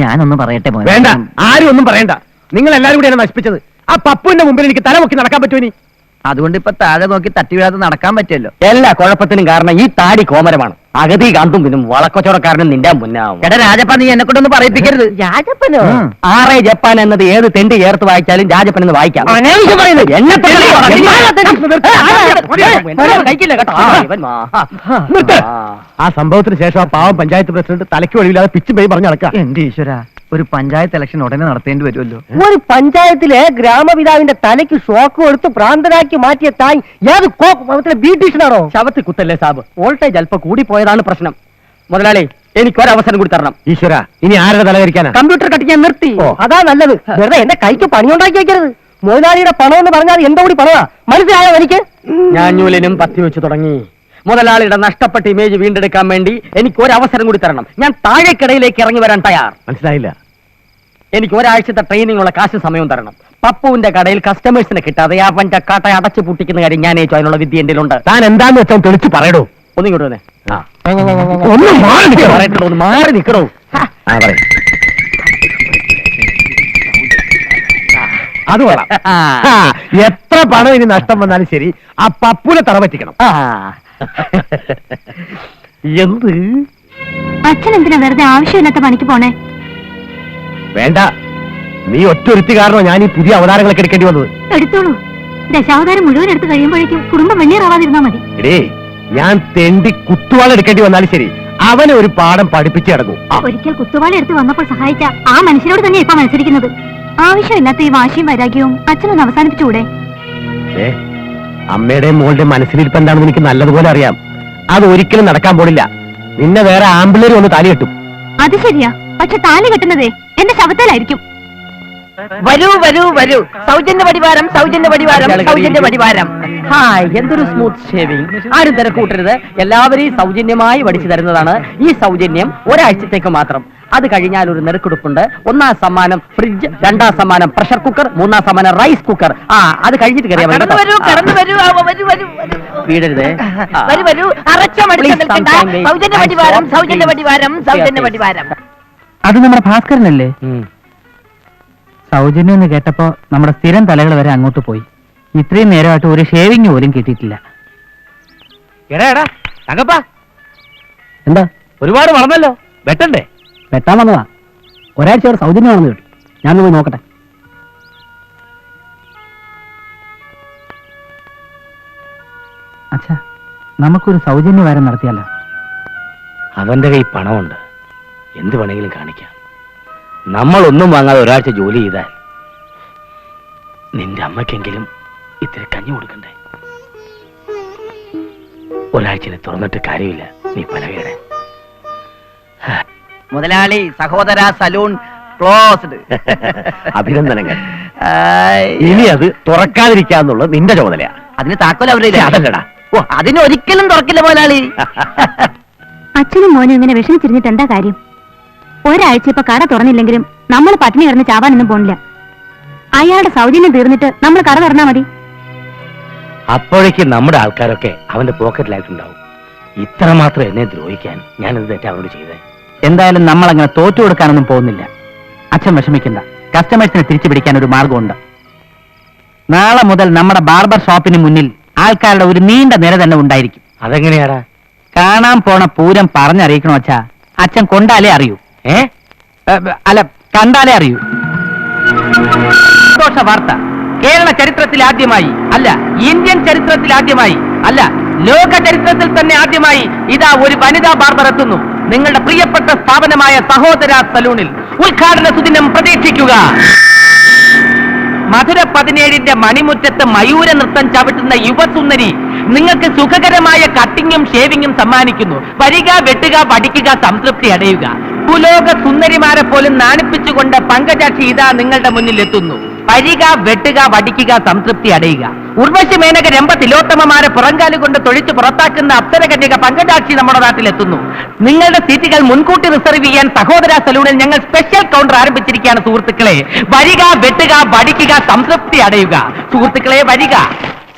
ഞാനൊന്നും പറയട്ടെ മോനെ. വേണ്ട, ആരും ഒന്നും പറയണ്ട. നിങ്ങൾ എല്ലാരും കൂടിയാണ് നശിപ്പിച്ചത്. ആ പപ്പുവിന്റെ മുമ്പിൽ എനിക്ക് തലമുക്കി നടക്കാൻ പറ്റുമോ ഇനി? അതുകൊണ്ട് ഇപ്പൊ താഴെ നോക്കി തട്ടി വീഴാതെ നടക്കാൻ പറ്റുമല്ലോ. എല്ലാ കുഴപ്പത്തിനും കാരണം ഈ താടി കോമരമാണ്. അഗതി കാന്തും പിന്നും വളക്കച്ചവടക്കാരനും നിന്റെ മുന്നാവും. എടാ രാജപ്പ, നീ എന്നെ കൊണ്ടൊന്നും പറയിപ്പിക്കരുത്. രാജപ്പനോ? ആറേ ജപ്പാൻ എന്നത് ഏത് തെണ്ടി ചേർത്ത് വായിച്ചാലും രാജപ്പൻ എന്ന് വായിക്കാം. എന്നെ ആ സംഭവത്തിന് ശേഷം ആ പാവം പഞ്ചായത്ത് പ്രസിഡന്റ് തലയ്ക്ക് വഴിയില്ലാതെ പിച്ചും പേര് പറഞ്ഞു നടക്കുക. എന്റെ ഈശ്വര, ഒരു പഞ്ചായത്ത് ഇലക്ഷൻ ഉടനെ നടത്തേണ്ടി വരുമല്ലോ. ഒരു പഞ്ചായത്തിലെ ഗ്രാമപിതാവിന്റെ തലയ്ക്ക് ഷോക്ക് കൊടുത്ത് ഭ്രാന്തനാക്കി മാറ്റിയ തായ് ഏത് ബ്യൂട്ടീഷ്യനാണോ? ശവത്തി കുത്തല്ലേ സാബ്, വോൾട്ടേജ് അല്പം കൂടിപ്പോയതാണ് പ്രശ്നം. മുതലാളി, എനിക്കൊരവസരം കൂടി തരണം. ഈശ്വര, ഇനി ആരുടെ തലകരിക്കാനാ? കമ്പ്യൂട്ടർ കട്ടിക്കാൻ നിർത്തി. അതാ നല്ലത്. വെറുതെ എന്റെ കൈക്ക് പണിയുണ്ടാക്കി വെക്കരുത്. മുതലാളിയുടെ പണം എന്ന് പറഞ്ഞാൽ എന്റെ കൂടി പണമാ. മനസ്സിലായോ എനിക്ക്? ഞാൻ ഞൂലിനും പത്തി വെച്ച് തുടങ്ങി. മുതലാളിയുടെ നഷ്ടപ്പെട്ട ഇമേജ് വീണ്ടെടുക്കാൻ വേണ്ടി എനിക്ക് ഒരവസരം കൂടി തരണം. ഞാൻ താഴേക്കിടയിലേക്ക് ഇറങ്ങി വരാൻ തയ്യാർ. മനസ്സിലായില്ല. എനിക്ക് ഒരാഴ്ചത്തെ ട്രെയിനിങ്ങുള്ള കാശ് സമയവും തരണം. പപ്പുവിന്റെ കടയിൽ കസ്റ്റമേഴ്സിനെ കിട്ടാതെ ആ പഞ്ചക്കാട്ട അടച്ചു പൂട്ടിക്കുന്ന കാര്യം ഞാൻ ഏറ്റവും അതിനുള്ള വിദ്യ എന്റെ ഉണ്ട്. താൻ എന്താന്ന് വെച്ചാൽ തെളിച്ച് പറയടോ. ഒന്നിങ്ങോട്ട് തന്നെ ഒന്ന് മാറി നിൽക്കണോ? അത് കൊള്ളാം. എത്ര പണം ഇനി നഷ്ടം വന്നാലും ശരി, ആ പപ്പുനെ തറ പറ്റിക്കണം. എന്ത്? അച്ഛൻ എന്തിനാ വെറുതെ ആവശ്യമില്ലാത്ത പണിക്ക് പോണേ? വേണ്ട, നീ ഒറ്റൊരുത്തി കാരണോ ഞാൻ ഈ പുതിയ അവതാരങ്ങളൊക്കെ എടുക്കേണ്ടി വന്നത്. എടുത്തോളൂ. ദശാവതാരം മുഴുവൻ എടുത്ത് കഴിയുമ്പോഴേക്കും കുടുംബം വെണ്ണീറാവാതിരുന്നാ മതി. എടേ, ഞാൻ തെണ്ടി കുത്തുവാള എടുക്കേണ്ടി വന്നാലും ശരി, അവനെ ഒരു പാഠം പഠിപ്പിച്ച് കിടക്കും. ഒരിക്കൽ കുത്തുവാള എടുത്ത് വന്നപ്പോൾ സഹായിച്ച ആ മനുഷ്യനോട് തന്നെ ഇപ്പൊ മത്സരിക്കുന്നത്. ആവശ്യമില്ലാത്ത ഈ വാശിയും വൈരാഗ്യവും അച്ഛനൊന്ന് അവസാനിപ്പിച്ചുകൂടെ? അമ്മയുടെയും മോളുടെയും മനസ്സിലിരിപ്പ് എന്താണെന്ന് എനിക്ക് നല്ലതുപോലെ അറിയാം. അത് ഒരിക്കലും നടക്കാൻ പോണില്ല. നിന്നെ വേറെ ആമ്പിള്ളേരും ഒന്ന് താലി കെട്ടും. അത് ശരിയാ, പക്ഷെ താലി കെട്ടുന്നതേ എന്റെ ശവത്തിലായിരിക്കും. വരൂ വരൂ വരൂ, സൗജന്യ പരിവാരം, സൗജന്യ പരിവാരം, സൗജന്യ പരിവാരം. ഹായ്, എന്തൊരു സ്മൂത്ത് ഷേവിംഗ്. ആരും തിരക്കൂട്ടരുത്. എല്ലാവരെയും സൗജന്യമായി പഠിച്ചു തരുന്നതാണ്. ഈ സൗജന്യം ഒരാഴ്ചത്തേക്ക് മാത്രം. അത് കഴിഞ്ഞാൽ ഒരു നെറുക്കെടുപ്പുണ്ട്. 1ാം സമ്മാനം ഫ്രിഡ്ജ്, 2ാം സമ്മാനം പ്രഷർ കുക്കർ, 3ാം സമ്മാനം റൈസ് കുക്കർ. അത് കഴിഞ്ഞിട്ട് കയറിയാൽ കടന്നു വരൂ, വീടരുതേ. സൗജന്യ പരിവാരം, സൗജന്യ പരിവാരം, സൗജന്യ പരിവാരം. അത് നമ്മുടെ ഭാസ്കരനല്ലേ? സൗജന്യം എന്ന് കേട്ടപ്പോ നമ്മുടെ സ്ഥിരം തലകൾ വരെ അങ്ങോട്ട് പോയി. ഇത്രയും നേരമായിട്ട് ഒരു ഷേവിങ് പോലും കിട്ടിയിട്ടില്ല. എടാ തങ്കപ്പ, എന്താ ഒരുപാട് വളർന്നല്ലോ, വെട്ടണ്ടേ? വെട്ടാൻ വന്നതാ. ഒരാഴ്ച അവിടെ സൗജന്യമാണെന്ന് കേട്ടു. ഞാനൊന്ന് പോയി നോക്കട്ടെ. അച്ഛാ, നമുക്കൊരു സൗജന്യ വാരം നടത്തിയാലോ? അവന്റെ കൈ പണമുണ്ട്, എന്ത് വേണമെങ്കിലും കാണിക്കാം. നമ്മളൊന്നും വാങ്ങാതെ ഒരാഴ്ച ജോലി ചെയ്താൽ നിന്റെ അമ്മയ്ക്കെങ്കിലും ഇത്തിരി കഞ്ഞി കൊടുക്കണ്ടേ? ഒരാഴ്ചനെ തുറന്നിട്ട് കാര്യമില്ല, നീ പലകയുടെ. മുതലാളി, സഹോദര, സലൂൺ ക്ലോസ്ഡ്. അഭിനന്ദനങ്ങൾ. ഇനി അത് തുറക്കാതിരിക്കാന്നുള്ളത് നിന്റെ ചുമതലയാ. അതിന് താക്കോൽ അവരെ അതല്ലടാ. അതിന് ഒരിക്കലും തുറക്കില്ല മുതലാളി. അച്ഛനും മോനും ഇങ്ങനെ വിഷമിച്ചിരുന്നിട്ട് എന്താ കാര്യം? ഒരാഴ്ച ഇപ്പൊ കട തുറന്നില്ലെങ്കിലും നമ്മൾ പട്ടിണി കിടന്ന് ചാവാനൊന്നും പോണില്ല. അയാളുടെ സൗജന്യം തീർന്നിട്ട് നമ്മൾ കട തുറന്നാ മതി. അപ്പോഴേക്ക് നമ്മുടെ ആൾക്കാരൊക്കെ അവന്റെ പോക്കറ്റിലായിട്ടുണ്ടാവും. ഇത്ര മാത്രം എന്നെ ദ്രോഹിക്കാൻ ഞാൻ എന്ത് തെറ്റാ അവരോട് ചെയ്തേ? എന്തായാലും നമ്മൾ അങ്ങനെ തോറ്റു കൊടുക്കാനൊന്നും പോകുന്നില്ല. അച്ഛൻ വിഷമിക്കണ്ട, കസ്റ്റമേഴ്സിനെ തിരിച്ചു പിടിക്കാൻ ഒരു മാർഗമുണ്ട്. നാളെ മുതൽ നമ്മുടെ ബാർബർ ഷോപ്പിന് മുന്നിൽ ആൾക്കാരുടെ ഒരു നീണ്ട നിര തന്നെ ഉണ്ടായിരിക്കും. അതെങ്ങനെയാടാ? കാണാൻ പോണ പൂരം പറഞ്ഞറിയിക്കണോ അച്ഛാ? അച്ഛൻ കൊണ്ടാലേ അറിയൂ. അല്ല, കണ്ടാലേ അറിയൂ. സന്തോഷ വാർത്ത. കേരള ചരിത്രത്തിൽ ആദ്യമായി, അല്ല ഇന്ത്യൻ ചരിത്രത്തിൽ ആദ്യമായി, അല്ല ലോക ചരിത്രത്തിൽ തന്നെ ആദ്യമായി ഇതാ ഒരു വനിതാ ബാർബർ എത്തുന്നു. നിങ്ങളുടെ പ്രിയപ്പെട്ട സ്ഥാപനമായ സഹോദര സലൂണിൽ ഉദ്ഘാടന സുദിനം പ്രതീക്ഷിക്കുക. മധുര 17ന്റെ മണിമുറ്റത്ത് മയൂര നൃത്തം ചവിട്ടുന്ന യുവസുന്ദരി നിങ്ങൾക്ക് സുഖകരമായ കട്ടിങ്ങും ഷേവിങ്ങും സമ്മാനിക്കുന്നു. വരിക, വെട്ടുക, വടിക്കുക, സംതൃപ്തി അടയുക. ഭൂലോക സുന്ദരിമാരെ പോലും നാണിപ്പിച്ചുകൊണ്ട് പങ്കജാക്ഷി ഇതാ നിങ്ങളുടെ മുന്നിൽ എത്തുന്നു. വരിക, വെട്ടുക, വടിക്കുക, സംതൃപ്തി അടയുക. ഉർവശി മേനക രംഭ തിലോത്തമമാരെ പുറങ്കാലുകൊണ്ട് തൊഴിച്ച് പുറത്താക്കുന്ന അപ്സരകന്യക പങ്കജാക്ഷി നമ്മുടെ നാട്ടിലെത്തുന്നു. നിങ്ങളുടെ സീറ്റുകൾ മുൻകൂട്ടി റിസർവ് ചെയ്യാൻ സഹോദര സലൂണിൽ ഞങ്ങൾ സ്പെഷ്യൽ കൗണ്ടർ ആരംഭിച്ചിരിക്കുകയാണ് സുഹൃത്തുക്കളെ. വരിക, വെട്ടുക, വടിക്കുക, സംതൃപ്തി അടയുക. സുഹൃത്തുക്കളെ വരിക.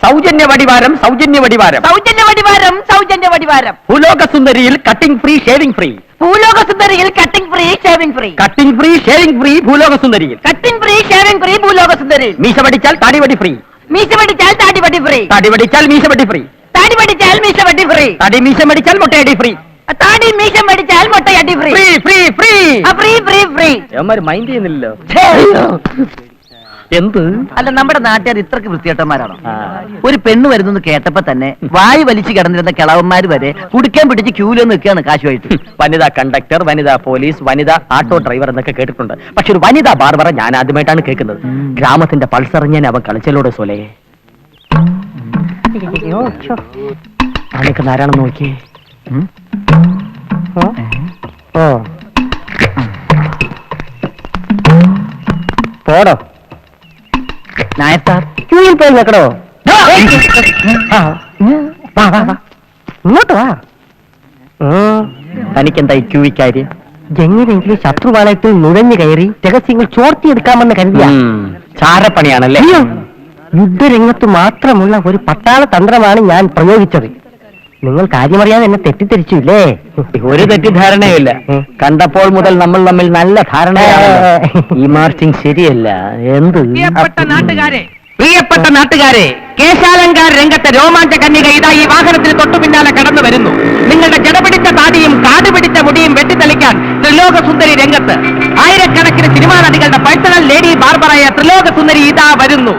സൗജന്യ വടിവാരം സൗജന്യ വടിവാരം സൗജന്യ വടിവാരം സൗജന്യ വടിവാരം. ഭൂലോക സുന്ദരിയിൽ കട്ടിംഗ് ഫ്രീ ഷേവിംഗ് ഫ്രീ. ഭൂലോക സുന്ദരിയിൽ cutting free shaving free. Cutting free shaving free ഭൂലോക സുന്ദരിയിൽ. കട്ടിംഗ് ഫ്രീ ഷേവിംഗ് ഫ്രീ ഭൂലോക സുന്ദരിയിൽ. മീശ പഠിച്ചാൽ താടിവടി ഫ്രീ. മീശ പഠിച്ചാൽ താടിവടി ഫ്രീ. താടി പഠിച്ചാൽ മീശ വടി ഫ്രീ. താടി പഠിച്ചാൽ മീശ വടി ഫ്രീ. താടി മീശ പഠിച്ചാൽ മുട്ടയടി ഫ്രീ. താടി മീശ പഠിച്ചാൽ മുട്ടയടി free. Free free free free free free. അവന്മാര് മൈൻഡ് ചെയ്യുന്നില്ലല്ലോ. എന്ത് അല്ല, നമ്മുടെ നാട്ടുകാർ ഇത്രക്ക് വൃത്തികെട്ടന്മാരാണോ? ഒരു പെണ്ണ് വരുന്നെന്ന് കേട്ടപ്പോ തന്നെ വായു വലിച്ചു കിടന്നിരുന്ന കിളവന്മാര് വരെ കുടിക്കാൻ പിടിച്ച് ക്യൂലോ നിൽക്കുകയാണ് കാശുമായിട്ട്. വനിതാ കണ്ടക്ടർ, വനിതാ പോലീസ്, വനിതാ ആട്ടോ ഡ്രൈവർ എന്നൊക്കെ കേട്ടിട്ടുണ്ട്. പക്ഷെ ഒരു വനിതാ ബാർബറ ഞാൻ ആദ്യമായിട്ടാണ് കേൾക്കുന്നത്. ഗ്രാമത്തിന്റെ പൾസറിഞ്ഞാൻ അവൻ കളിച്ചലോടെ സോലേ. അവനൊക്കെ ആരാണെന്ന് നോക്കിയേ. പോടോ നായർ സാർ, ക്യൂയിൽ പോയി നിൽക്കണോ? ഇങ്ങോട്ട് വാ. തനിക്കെന്താ ഈ ക്യൂവിക്കാര്? എങ്ങനെയെങ്കിലും ശത്രുവാളയത്തിൽ നുഴഞ്ഞു കയറി രഹസ്യങ്ങൾ ചോർത്തിയെടുക്കാമെന്ന് കരുതിയ ചാരപ്പണിയാണല്ലേ? യുദ്ധരംഗത്ത് മാത്രമുള്ള ഒരു പട്ടാള തന്ത്രമാണ് ഞാൻ പ്രയോഗിച്ചത്. നിങ്ങൾ കാര്യമറിയാതെ എന്നെ തെറ്റിദ്ധരിച്ചില്ലേ? ഒരു തെറ്റിദ്ധാരണയുമില്ല. കണ്ടപ്പോൾ മുതൽ നമ്മൾ തമ്മിൽ നല്ല ധാരണയാണ്. ഈ മാർച്ചിങ് ശരിയല്ല. എന്ത്? പ്രിയപ്പെട്ട നാട്ടുകാരെ, കേശാലങ്കാർ രംഗത്തെ രോമാഞ്ച കന്യക ഇതാ ഈ വാഹനത്തിന് തൊട്ടു പിന്നാലെ കടന്നു വരുന്നു. നിങ്ങളുടെ ജടപിടിച്ച താടിയും കാടുപിടിച്ച മുടിയും വെട്ടിത്തെളിക്കാൻ ത്രിലോക സുന്ദരി രംഗത്ത്. ആയിരക്കണക്കിന് സിനിമാ നടികളുടെ പേഴ്സണൽ ലേഡി ബാർബറായ ത്രിലോക സുന്ദരി ഇതാ വരുന്നു.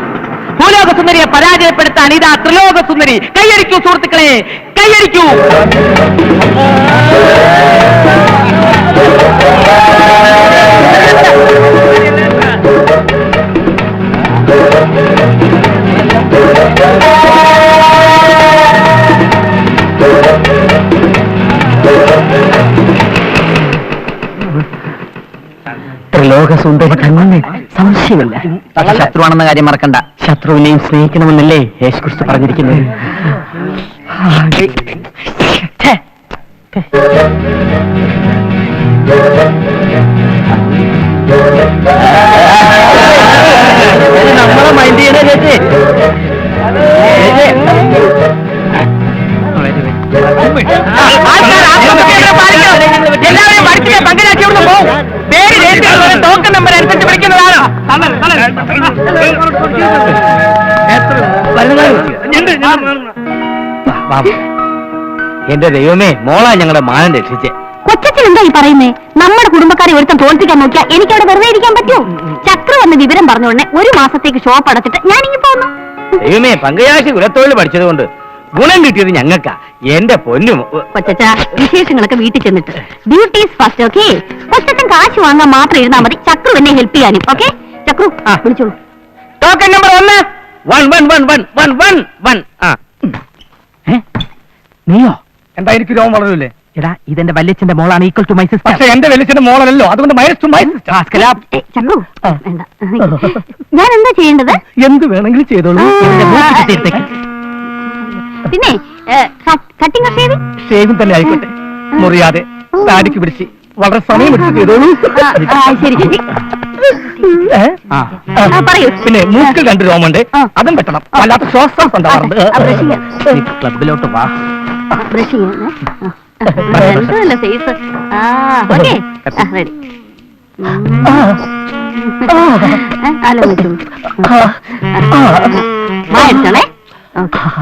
ഭൂലോക സുന്ദരിയെ പരാജയപ്പെടുത്താൻ ഇതാ ത്രിലോക സുന്ദരി. കൈയടിക്കൂ സുഹൃത്തുക്കളെ, കൈയടിക്കൂ. ത്രിലോകസുന്ദരി തന്നെ, സംശയമില്ല. ശത്രുവാണെന്ന കാര്യം മറക്കണ്ട. ശത്രുവിനെയും സ്നേഹിക്കണമെന്നല്ലേ യേശുക്രിസ്തു പറഞ്ഞിരിക്കുന്നത്? നമ്മളെ മൈൻഡ് ചെയ്യണേ ചേച്ചി. എല്ലാവരെയും പഠിച്ചിലെ പങ്കരാക്കി അവിടുന്ന് പോകും. പേര് ടോക്കൺ നമ്പർ അനുസരിച്ച് വിളിക്കുന്നതാണ്. എന്റെ ദൈവമേ, മോളാ ഞങ്ങളുടെ മാനം രക്ഷിച്ചേ. കൊച്ചച്ഛൻ എന്താ ഈ പറയുന്നേ? നമ്മുടെ കുടുംബക്കാരെ ഒരുത്തം തോൽപ്പിക്കാൻ നോക്കിയാൽ എനിക്ക് അവിടെ വെറുതെ ഇരിക്കാൻ പറ്റുമോ? ചക്ര വന്ന് വിവരം പറഞ്ഞോടനെ ഒരു മാസത്തേക്ക് ഷോപ്പ് അടച്ചിട്ട് ഞാൻ ഇങ്ങ് പോന്നു. ദൈവമേ, പങ്കയാശി കുലത്തൊഴിൽ പഠിച്ചത് കൊണ്ട് ഗുണം കിട്ടിയത് ഞങ്ങൾക്കാ. എന്റെ പൊന്നും കൊച്ചച്ഛ, വിശേഷങ്ങളൊക്കെ വീട്ടിൽ ചെന്നിട്ട് ഡ്യൂട്ടീസ് ഫസ്റ്റ്. ഓക്കെ, കൊച്ചച്ഛൻ കാശ് വാങ്ങാൻ മാത്രം ഇരുന്നാൽ മതി, ചക്രു എന്നെ ഹെൽപ്പ് ചെയ്യാനും. ഓക്കെ ചക്രു, വിളിച്ചോളൂ. Token number 1. നീയോ? എന്താ എനിക്ക് രോഗം വളരൂല്ലേ? എടാ, ഇതെന്റെ വല്യച്ഛന്റെ മോളാണ്, ഈക്വൽ ടു മൈ സിസ്റ്റർ. പക്ഷെ എന്റെ വെളിച്ചന്റെ മോളല്ലോ, അതുകൊണ്ട് മൈനസ് ടു മൈനസ്. ചക്രു വേണ്ട, ഞാൻ എന്താ ചെയ്യേണ്ടത്? എന്ത് വേണമെങ്കിലും ചെയ്തോളൂ. പിന്നെ കട്ടിംഗ് ഷേവിംഗ് ഷേവിംഗ് തന്നെ ആയിക്കോട്ടെ, മുറിയാതെ താടിക്ക് പിടിച്ച് വളരെ സമയം എടുത്ത് ചെയ്തോളൂ. ശരി ശരി, പറയൂ. പിന്നെ മൂക്കിൽ 2 രോമുണ്ട്, അതും പെട്ടണം. വല്ലാത്ത ശ്വാസം ഉണ്ടാവാറുണ്ട്. ക്ലബിലോട്ട് വാ. ബ്രഷ് ചെയ്യാനല്ല ഫേസ്. Okay ready. ആലോചിച്ചു. വാ എടുത്തോളേ. ഓക്കെ.